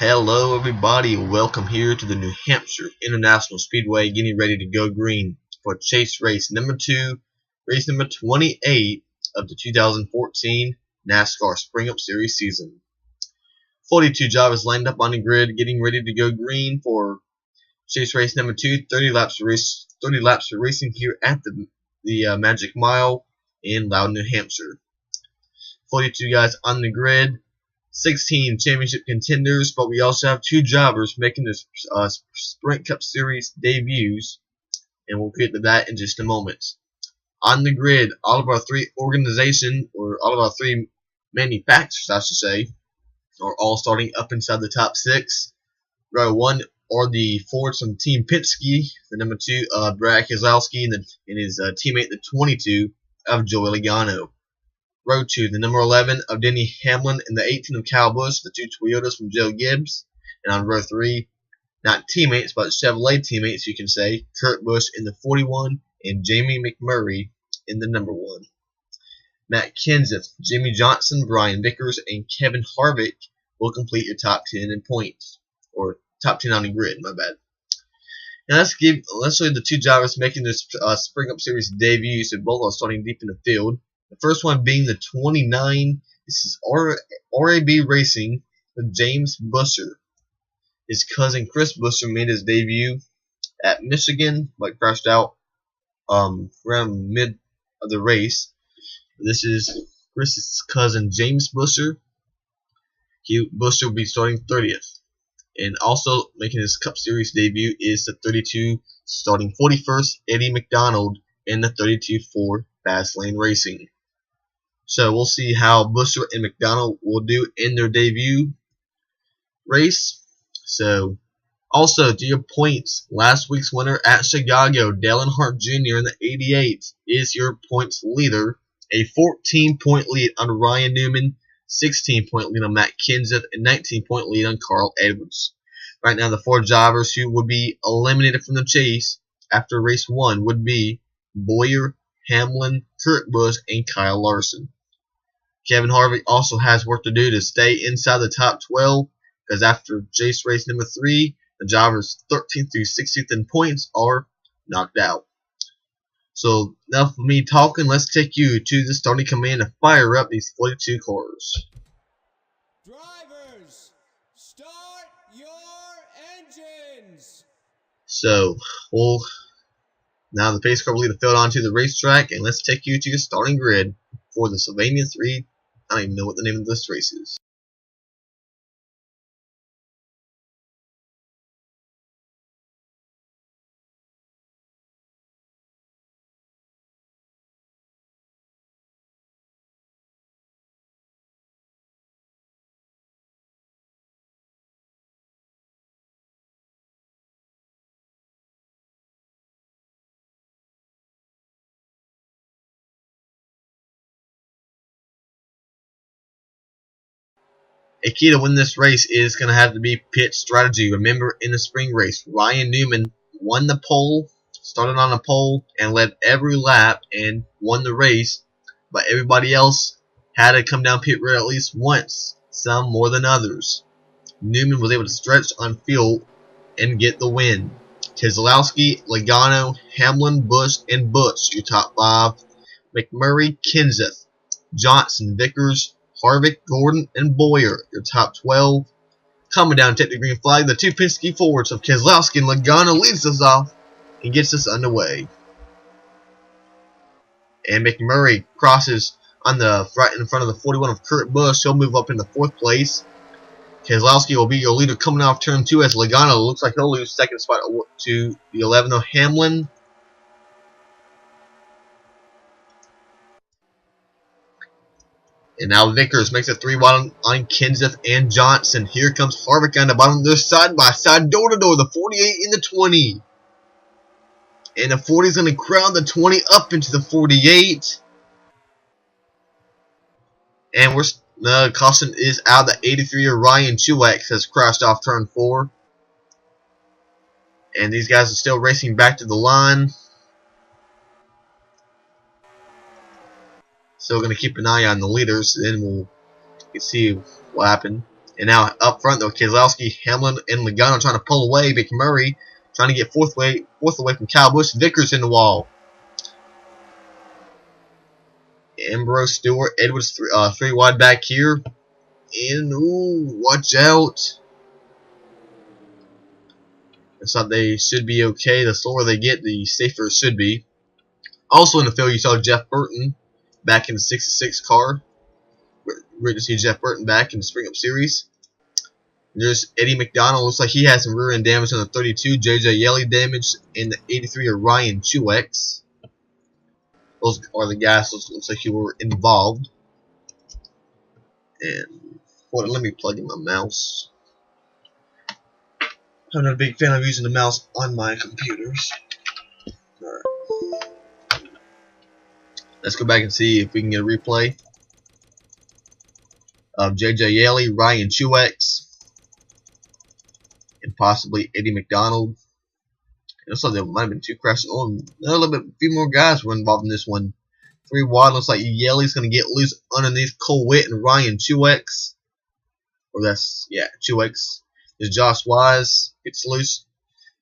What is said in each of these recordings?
Hello everybody, welcome here to the New Hampshire International Speedway, getting ready to go green for chase race number 2, race number 28 of the 2014 NASCAR Spring Up Series season. 42 drivers lined up on the grid, getting ready to go green for chase race number 2, 30 laps for racing here at the Magic Mile in Loudon, New Hampshire. 42 guys on the grid. 16 championship contenders, but we also have 2 drivers making their Sprint Cup Series debuts, and we'll get to that in just a moment. On the grid, all of our 3 manufacturers, I should say, are all starting up inside the top 6. Row 1 are the Fords from Team Penske, the number 2, Brad Keselowski, and his teammate, the 22, of Joey Logano. Row 2, the number 11 of Denny Hamlin and the 18 of Kyle Busch, the 2 Toyotas from Joe Gibbs. And on row 3, not teammates, but Chevrolet teammates, you can say, Kurt Busch in the 41 and Jamie McMurray in the number 1. Matt Kenseth, Jimmy Johnson, Brian Vickers, and Kevin Harvick will complete your top 10 in points, or top 10 on the grid, my bad. Now let's show you the 2 drivers making this Spring Up Series debut, so both are starting deep in the field. The first one being the 29. This is RAB Racing with James Buescher. His cousin Chris Buescher made his debut at Michigan, but crashed out around mid of the race. This is Chris's cousin James Buescher. Buescher will be starting 30th. And also making his Cup Series debut is the 32, starting 41st, Eddie McDonald in the 32 for Fastlane Racing. So we'll see how Buescher and McDonald will do in their debut race. So also to your points, last week's winner at Chicago, Dale Earnhardt Jr. in the 88 is your points leader. A 14-point lead on Ryan Newman, 16-point lead on Matt Kenseth, and 19-point lead on Carl Edwards. Right now the 4 drivers who would be eliminated from the chase after race 1 would be Bowyer, Hamlin, Kurt Busch, and Kyle Larson. Kevin Harvick also has work to do to stay inside the top 12, because after chase race number 3, the drivers 13th through 16th in points are knocked out. So enough of me talking, let's take you to the starting command to fire up these 42 cars. Drivers, start your engines. So now the pace car will lead the field onto the racetrack, and let's take you to your starting grid for the Sylvania 3. I don't even know what the name of this race is. A key to win this race is going to have to be pit strategy. Remember, in the spring race, Ryan Newman won the pole, started on a pole, and led every lap and won the race. But everybody else had to come down pit road at least once, some more than others. Newman was able to stretch on fuel and get the win. Keselowski, Logano, Hamlin, Busch, and Busch, your top 5. McMurray, Kenseth, Johnson, Vickers, Harvick, Gordon, and Bowyer, your top 12. Coming down to take the green flag, the 2 Penske Fords of Keselowski and Logano leads us off and gets us underway. And McMurray crosses on the front in front of the 41 of Kurt Busch. He'll move up into 4th place. Keselowski will be your leader coming off turn 2 as Logano looks like he'll lose 2nd spot to the 11 of Hamlin. And now Vickers makes a 3 wide on Kenseth and Johnson. Here comes Harvick on the bottom. They're side by side, door to door. The 48 and the 20. And the 40 is going to crowd the 20 up into the 48. And caution is out. The 83-year Ryan Truex has crashed off turn 4. And these guys are still racing back to the line. So we're going to keep an eye on the leaders, then we'll see what happened. And now up front though, Keselowski, Hamlin, and Logano trying to pull away. McMurray trying to get fourth away from Kyle Busch. Vickers in the wall. Ambrose, Stewart, Edwards, three wide back here. And ooh, watch out. Looks like they should be okay. The slower they get, the safer it should be. Also in the field, you saw Jeff Burton back in the 66 car. Great to see Jeff Burton back in the Spring Up Series. There's Eddie McDonald. Looks like he has some rear end damage on the 32. JJ Yeley damage in the 83 of Ryan Truex. Those are the guys. Looks like you were involved. And hold on, let me plug in my mouse. I'm not a big fan of using the mouse on my computers. Alright. Let's go back and see if we can get a replay of JJ Yeley, Ryan Truex, and possibly Eddie McDonald. It looks like there might have been two crashes. Oh, a few more guys were involved in this one. 3 wide. Looks like Yeley's going to get loose underneath Cole Witt and Ryan Truex. Or that's, yeah, Truex. There's Josh Wise. Gets loose.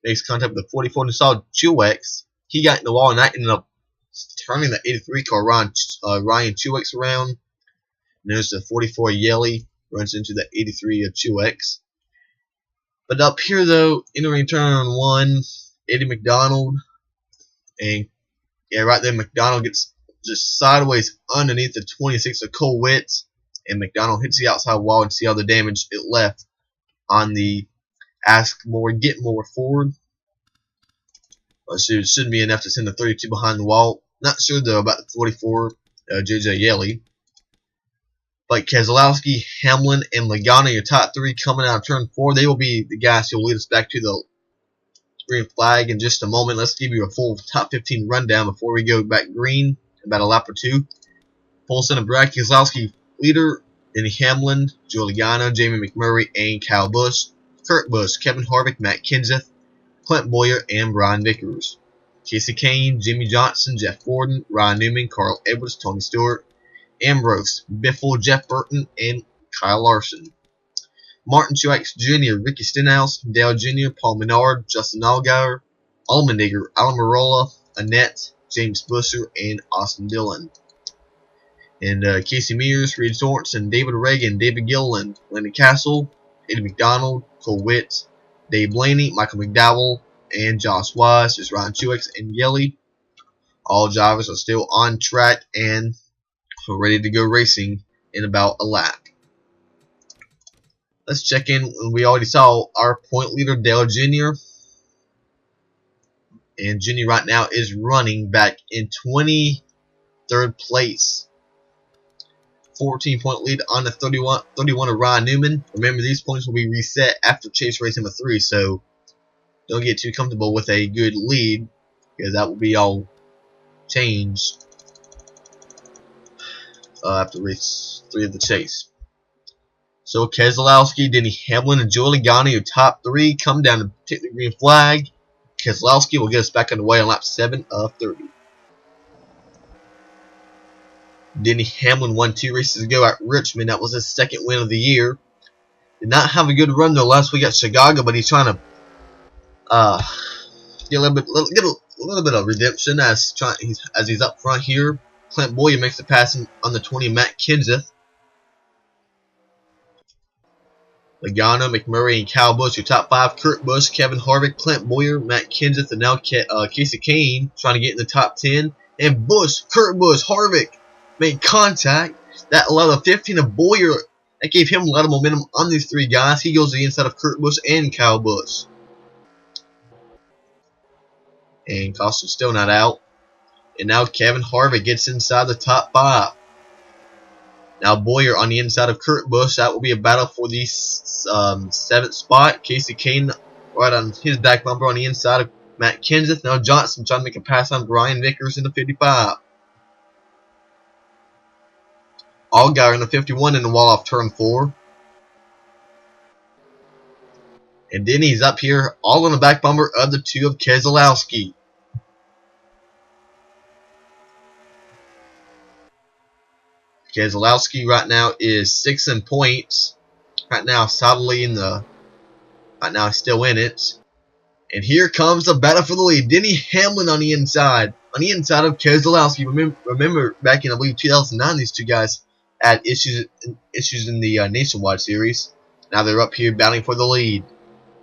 Makes contact with the 44. And saw Truex. He got in the wall and that ended up turning the 83 car Ryan Truex around. And there's the 44 Yeley. Runs into the 83 of Truex. But up here though, entering turn 1, Eddie McDonald. And yeah, right there, McDonald gets just sideways underneath the 26 of Cole Witt, and McDonald hits the outside wall and see all the damage it left on the Ask More, Get More Ford. So it shouldn't be enough to send the 32 behind the wall. Not sure though about the 44 JJ Yeley. But Keselowski, Hamlin, and Logano, your top 3 coming out of turn 4. They will be the guys who will lead us back to the green flag in just a moment. Let's give you a full top 15 rundown before we go back green. About a lap or 2. Pole center Brad Keselowski leader, Denny Hamlin, Joe Logano, Jamie McMurray, and Kyle Busch, Kurt Busch, Kevin Harvick, Matt Kenseth, Clint Bowyer, and Brian Vickers. Casey Kane, Jimmy Johnson, Jeff Gordon, Ryan Newman, Carl Edwards, Tony Stewart, Ambrose, Biffle, Jeff Burton, and Kyle Larson. Martin Truex Jr., Ricky Stenhouse, Dale Jr., Paul Menard, Justin Allgaier, Allmendinger, Alan Marola, Annette, James Busser, and Austin Dillon. And Casey Mears, Reed Sorensen, David Reagan, David Gilliland, Landon Castle, Eddie McDonald, Cole Witt, Dave Blaney, Michael McDowell, and Josh Wise. There's Ryan Truex and Yeley. All drivers are still on track and are ready to go racing in about a lap. Let's check in. We already saw our point leader, Dale Jr. And Jr. right now is running back in 23rd place. 14-point lead on the 31 of Ryan Newman. Remember, these points will be reset after chase race number 3, so don't get too comfortable with a good lead, because that will be all changed after race 3 of the chase. So Keselowski, Denny Hamlin, and Joey Logano, your top 3, come down to take the green flag. Keselowski will get us back underway on lap 7 of 30. Denny Hamlin won 2 races ago at Richmond. That was his 2nd win of the year. Did not have a good run though last week at Chicago, but he's trying to get a little bit of redemption as he's up front here. Clint Bowyer makes the pass on the 20 Matt Kenseth. Logano, McMurray, and Kyle Busch, your top 5. Kurt Busch, Kevin Harvick, Clint Bowyer, Matt Kenseth, and now Casey Kane trying to get in the top 10. And Busch, Kurt Busch, Harvick made contact. That allowed a 15 of Bowyer. That gave him a lot of momentum on these 3 guys. He goes to the inside of Kurt Busch and Kyle Busch. And Costner's still not out. And now Kevin Harvick gets inside the top 5. Now Bowyer on the inside of Kurt Busch. That will be a battle for the 7th spot. Casey Kane right on his back bumper on the inside of Matt Kenseth. Now Johnson trying to make a pass on Brian Vickers in the 55. Allgaier in the 51 in the wall off turn 4. And then he's up here all on the back bumper of the 2 of Keselowski. Keselowski right now is 6th in points right now, solidly in the. Right now, still in it. And here comes the battle for the lead. Denny Hamlin on the inside. On the inside of Keselowski. Remember back in, I believe, 2009, these two guys had issues in the Nationwide Series. Now they're up here battling for the lead.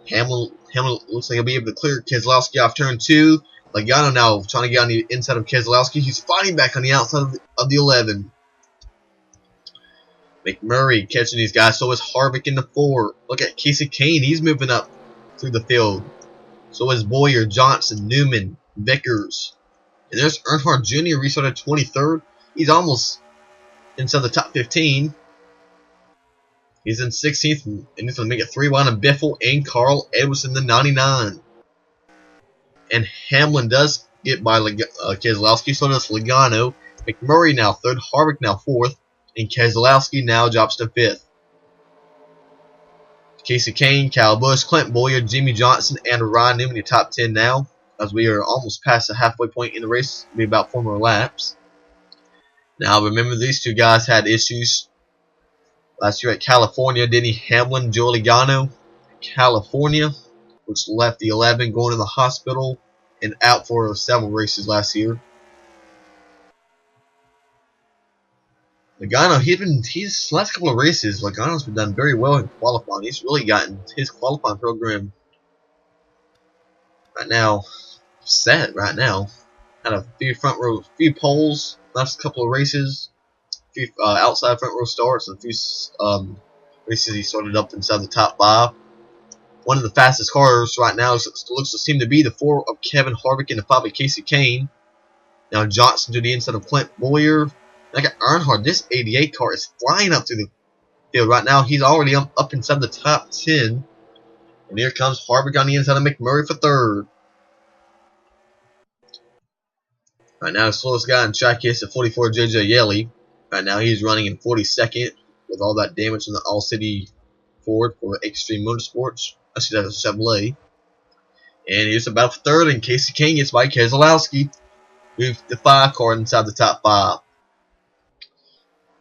Hamlin looks like he'll be able to clear Keselowski off turn 2. Logano now trying to get on the inside of Keselowski. He's fighting back on the outside of the 11. McMurray catching these guys. So is Harvick in the 4. Look at Casey Kane. He's moving up through the field. So is Boyer, Johnson, Newman, Vickers. And there's Earnhardt Jr. restarted 23rd. He's almost inside the top 15. He's in 16th, and he's going to make it 3-1 of Biffle and Carl Edwards in the 99. And Hamlin does get by Keselowski, so does Logano. McMurray now 3rd, Harvick now 4th, and Keselowski now drops to 5th. Casey Kane, Kyle Busch, Clint Boyer, Jimmy Johnson, and Ryan Newman in the top 10 now, as we are almost past the halfway point in the race. It'll be about 4 more laps. Now remember, these two guys had issues last year at California. Denny Hamlin, Joe Logano, California, which left the 11 going to the hospital and out for several races last year. Logano, his last couple of races, Logano's been done very well in qualifying. He's really gotten his qualifying program right now set right now. Had a few poles last couple of races, a few outside front row starts, and a few races he started up inside the top 5. One of the fastest cars right now looks to seem to be the 4 of Kevin Harvick and the 5 of Casey Kane. Now Johnson to the inside of Clint Boyer. Look at Earnhardt. This 88 car is flying up through the field right now. He's already up inside the top 10. And here comes Harvick on the inside of McMurray for 3rd. Right now, the slowest guy in track is the 44 JJ Yeley. Right now, he's running in 42nd with all that damage in the All-City Ford for Extreme Motorsports. Actually, that's a Chevrolet. And here's about for 3rd, and Casey Kane gets by Keselowski. Move the 5 car inside the top 5.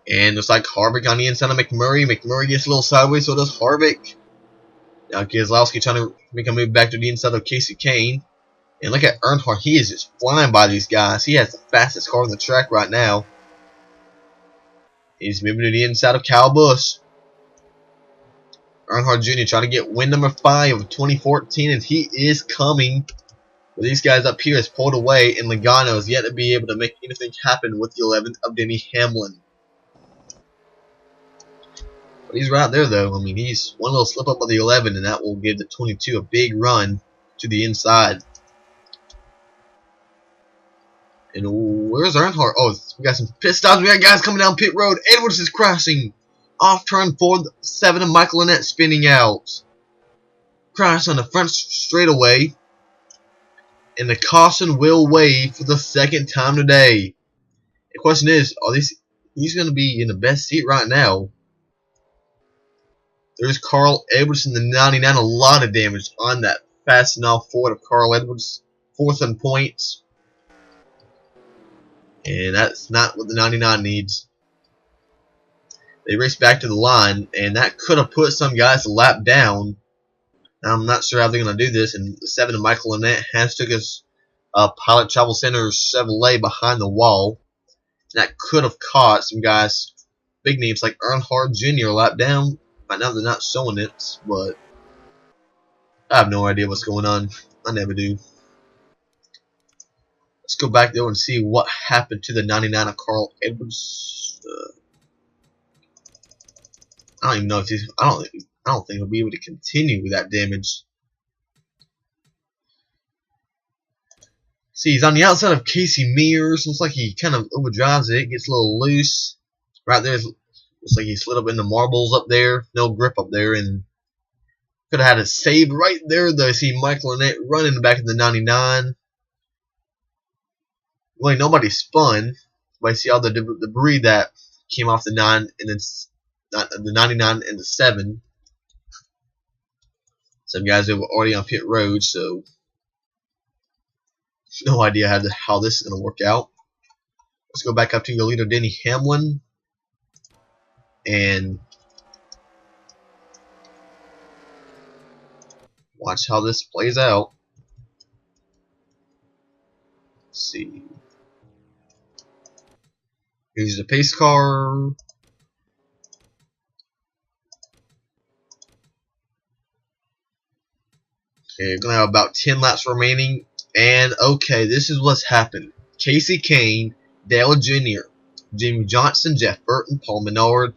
And looks like Harvick on the inside of McMurray. McMurray gets a little sideways, so does Harvick. Now Keselowski trying to make a move back to the inside of Casey Kane. And look at Earnhardt. He is just flying by these guys. He has the fastest car on the track right now. He's moving to the inside of Kyle Busch. Earnhardt Jr. trying to get win number 5 of 2014, and he is coming. But these guys up here is pulled away, and Logano is yet to be able to make anything happen with the 11th of Denny Hamlin. But he's right there, though. I mean, he's one little slip up of the 11, and that will give the 22 a big run to the inside. And where's Earnhardt? Oh, we got some pit stops. We got guys coming down pit road. Edwards is crashing. Off turn 4, 7 of Michael Annett spinning out. Crash on the front straightaway. And the caution will wave for the 2nd time today. The question is, he's going to be in the best seat right now. There's Carl Edwards in the 99. A lot of damage on that fast enough Ford of Carl Edwards. 4th in points. And that's not what the 99 needs. They race back to the line, and that could have put some guys a lap down. I'm not sure how they're going to do this. And the 7 of Michael Annett has took his Pilot Travel Center Chevrolet behind the wall. And that could have caught some guys, big names like Earnhardt Jr. a lap down. Right now they're not showing it, but I have no idea what's going on. I never do. Let's go back there and see what happened to the 99 of Carl Edwards. I don't even know if he's. I don't think he'll be able to continue with that damage. See, he's on the outside of Casey Mears. Looks like he kind of overdrives it. Gets a little loose. Right there, looks like he slid up in the marbles up there. No grip up there, and could have had a save right there. Though I see Michael Annett running back in the 99. Well, nobody spun, but I see all the debris that came off the 9 and then the 99 and the 7. Some guys were already on pit road, so no idea how this is going to work out. Let's go back up to your leader, Denny Hamlin. And Watch how this plays out. Let's see. Here's the pace car. Okay, we're gonna have about 10 laps remaining. And okay, this is what's happened. Casey Kane, Dale Jr., Jimmy Johnson, Jeff Burton, Paul Menard,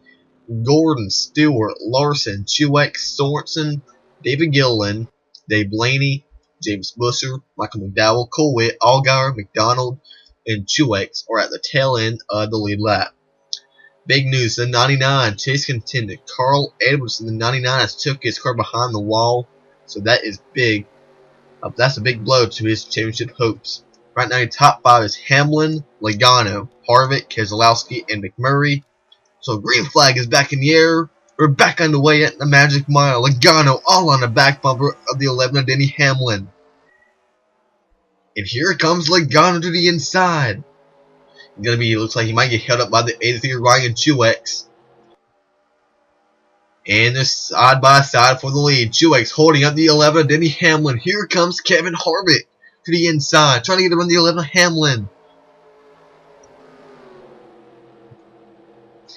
Gordon, Stewart, Larson, Truex, Sorensen, David Gilliland, Dave Blaney, James Busher, Michael McDowell, Cole Witt, Allgaier, McDonald, and Truex are at the tail end of the lead lap. Big news, the 99 chase contender Carl Edwards in the 99 has took his car behind the wall, so that is big. That's a big blow to his championship hopes. Right now, the top 5 is Hamlin, Logano, Harvick, Keselowski, and McMurray. So green flag is back in the air. We're back underway at the Magic Mile. Logano all on the back bumper of the 11 of Denny Hamlin. And here comes Logano to the inside. Looks like he might get held up by the 83 Ryan Truex. And they're side by side for the lead. Truex holding up the 11 of Denny Hamlin. Here comes Kevin Harvick to the inside, trying to get around the 11 of Hamlin.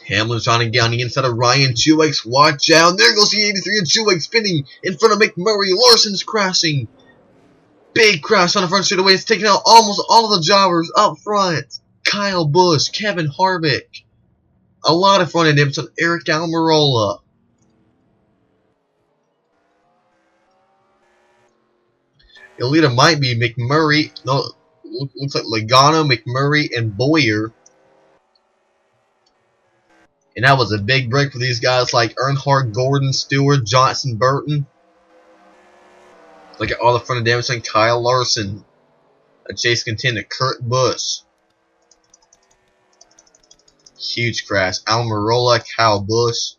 Hamlin's trying to get on the inside of Ryan Truex. Watch out. There goes the 83 and Truex spinning in front of McMurray. Larson's crashing. Big crash on the front straightaway. It's taking out almost all of the jobbers up front. Kyle Busch, Kevin Harvick. A lot of front end damage on Eric Almirola. The leader might be McMurray. No, looks like Logano, McMurray, and Bowyer. And that was a big break for these guys like Earnhardt, Gordon, Stewart, Johnson, Burton. Look at all the front end damage on Kyle Larson. A chase contender, Kurt Busch. Huge crash. Almirola, Kyle Busch.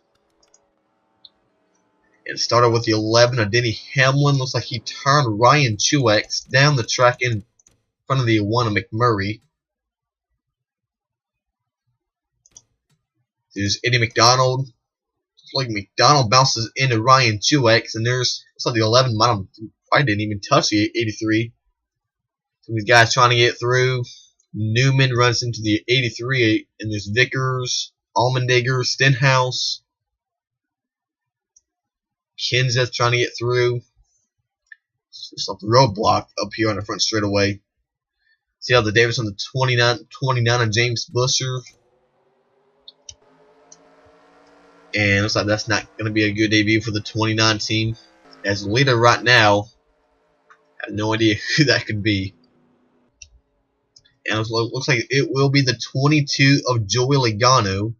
And started with the 11 of Denny Hamlin. Looks like he turned Ryan Truex down the track in front of the 1 of McMurray. There's Eddie McDonald. Looks like McDonald bounces into Ryan Truex. And looks like the 11 probably didn't even touch the 83. So these guys trying to get through. Newman runs into the 83. And there's Vickers, Allmendinger, Stenhouse. Kenseth trying to get through. Just off the roadblock up here on the front straightaway. See how the Davis on the 29 of James Busher. And looks like that's not going to be a good debut for the 29 team. As the leader right now, I have no idea who that could be. And it looks like it will be the 22 of Joey Logano,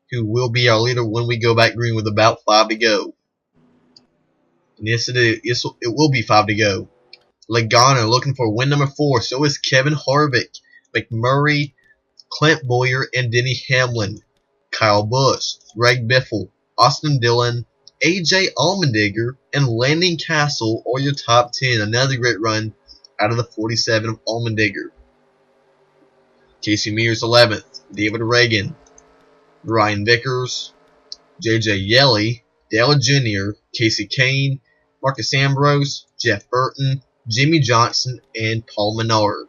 who will be our leader when we go back green with about 5 to go. And yes, it will be 5 to go. Logano looking for win number 4. So is Kevin Harvick, McMurray, Clint Bowyer, and Denny Hamlin. Kyle Busch, Greg Biffle, Austin Dillon, AJ Allmendinger, and Landon Castle are your top 10. Another great run out of the 47 of Allmendinger. Casey Mears 11th, David Reagan, Ryan Vickers, JJ Yeley, Dale Jr., Casey Kane, Marcus Ambrose, Jeff Burton, Jimmy Johnson, and Paul Menard.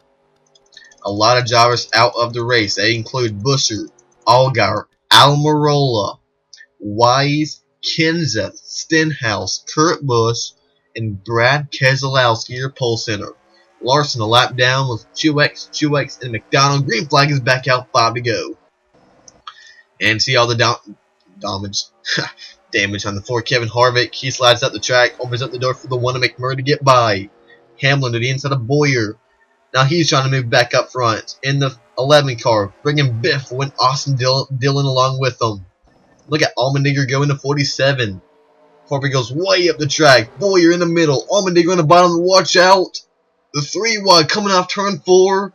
A lot of drivers out of the race. They include Busher, Allgaier, Almirola, Wise, Kenseth, Stenhouse, Kurt Busch, and Brad Keselowski, your pole center. Larson a lap down with Truex, and McDonald. Green flag is back out, 5 to go. And see all the damage on the 4 Kevin Harvick. He slides out the track, opens up the door for the 1 of McMurray to get by. Hamlin to the inside of Bowyer. Now he's trying to move back up front in the 11 car, bringing Biff when Austin Dillon along with them. Look at Allmendinger going to 47. Harvick goes way up the track. Bowyer in the middle. Allmendinger on the bottom. Watch out. The 3 wide coming off turn 4.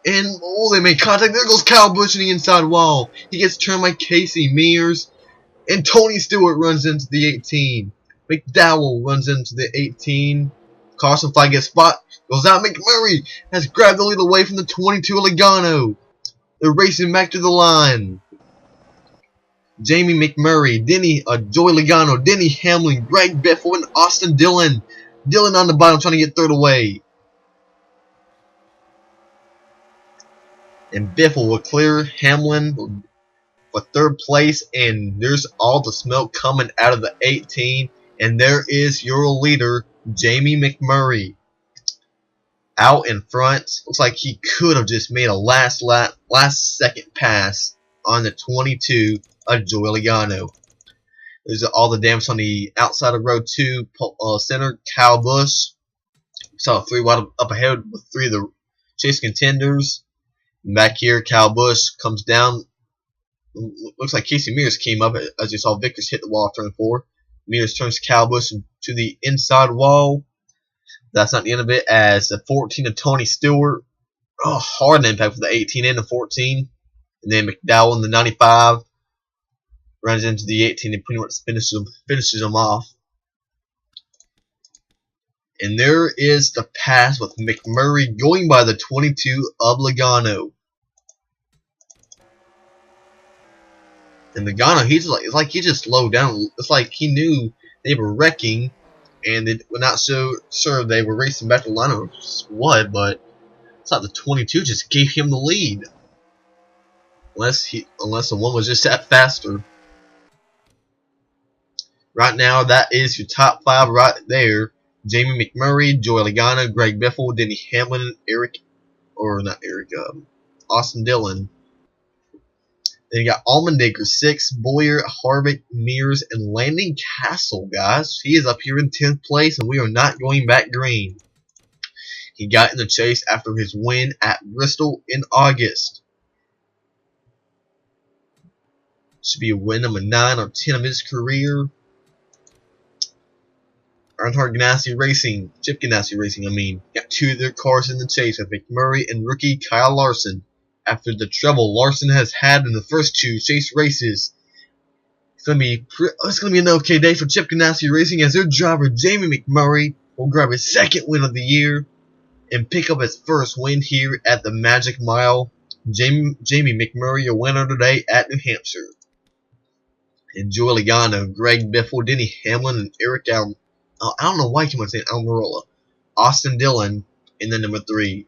And, they made contact. There goes Kyle Busch in the inside wall. He gets turned by Casey Mears. And Tony Stewart runs into the 18. McDowell runs into the 18. Carson flag gets spot. Goes out. McMurray has grabbed the lead away from the 22 Logano. They're racing back to the line. Jamie McMurray, Joey Logano, Denny Hamlin, Greg Biffle, and Austin Dillon. Dillon on the bottom trying to get third away. And Biffle will clear Hamlin for third place, and there's all the smoke coming out of the 18, and there is your leader, Jamie McMurray, out in front. Looks like he could have just made a last second pass on the 22 of Joey Logano. There's all the damage on the outside of row 2, center, Kyle Busch. Saw 3 wide up ahead with 3 of the chase contenders. And back here, Kyle Busch comes down. Looks like Casey Mears came up as you saw Vickers hit the wall of turn 4. Mears turns Kyle Busch to the inside wall. That's not the end of it, as the 14 of Tony Stewart. Oh, hard impact for the 18 and the 14. And then McDowell in the 95 runs into the 18 and pretty much finishes them off. And there is the pass with McMurray going by the 22 of Logano. And Logano, it's like he just slowed down. It's like he knew they were wrecking, and they were not so sure they were racing back to the line or what, but it's like the 22 just gave him the lead. Unless the one was just that faster. Right now, that is your top 5 right there. Jamie McMurray, Joey Logano, Greg Biffle, Denny Hamlin, Austin Dillon. Then you got Allmendinger 6, Boyer, Harvick, Mears, and Landon Castle, guys. He is up here in 10th place, and we are not going back green. He got in the chase after his win at Bristol in August. Should be a win number 9 or 10 of his career. Earnhardt Ganassi Racing, Chip Ganassi Racing, got 2 of their cars in the chase with McMurray and rookie Kyle Larson. After the trouble Larson has had in the first 2 chase races, it's gonna be an okay day for Chip Ganassi Racing, as their driver Jamie McMurray will grab his 2nd win of the year and pick up his 1st win here at the Magic Mile. Jamie McMurray, your winner today at New Hampshire. And Joey Logano, Greg Biffle, Denny Hamlin, and Eric I don't know why you want to say Almirola. Austin Dillon in the number 3.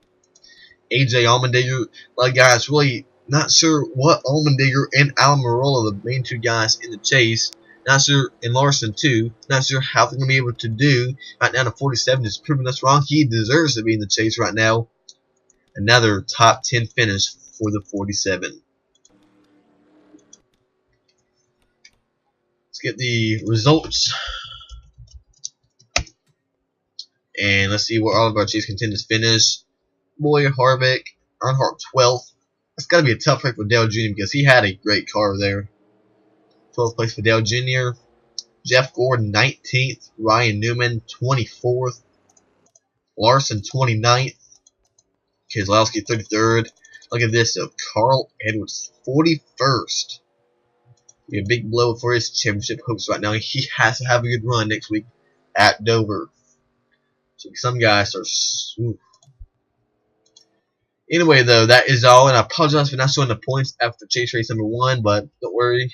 AJ Allmendinger, like guys, really not sure what Allmendinger and Almirola, the main 2 guys in the chase. Not sure, and Larson too. Not sure how they're going to be able to do. Right now, the 47 is proving us wrong. He deserves to be in the chase right now. Another top 10 finish for the 47. Let's get the results. And let's see where all of our chase contenders finish. Boyer, Harvick, Earnhardt 12th. That's got to be a tough race for Dale Jr. because he had a great car there. 12th place for Dale Jr. Jeff Gordon 19th. Ryan Newman 24th. Larson 29th. Keselowski 33rd. Look at this though. Carl Edwards 41st. Be a big blow for his championship hopes right now. He has to have a good run next week at Dover. So some guys are. Ooh. Anyway, though, that is all, and I apologize for not showing the points after chase race number 1, but don't worry,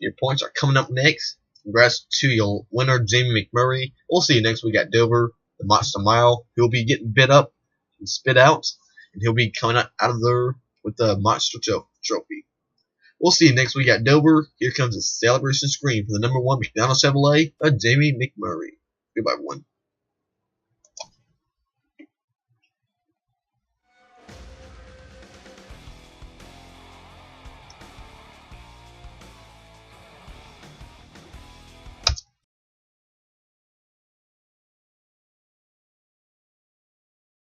your points are coming up next. Congrats to your winner, Jamie McMurray. We'll see you next week at Dover, the Monster Mile. He'll be getting bit up and spit out, and he'll be coming out of there with the Monster Trophy. We'll see you next week at Dover. Here comes the celebration screen for the number 1 McDonald Chevrolet of Jamie McMurray. Goodbye, everyone.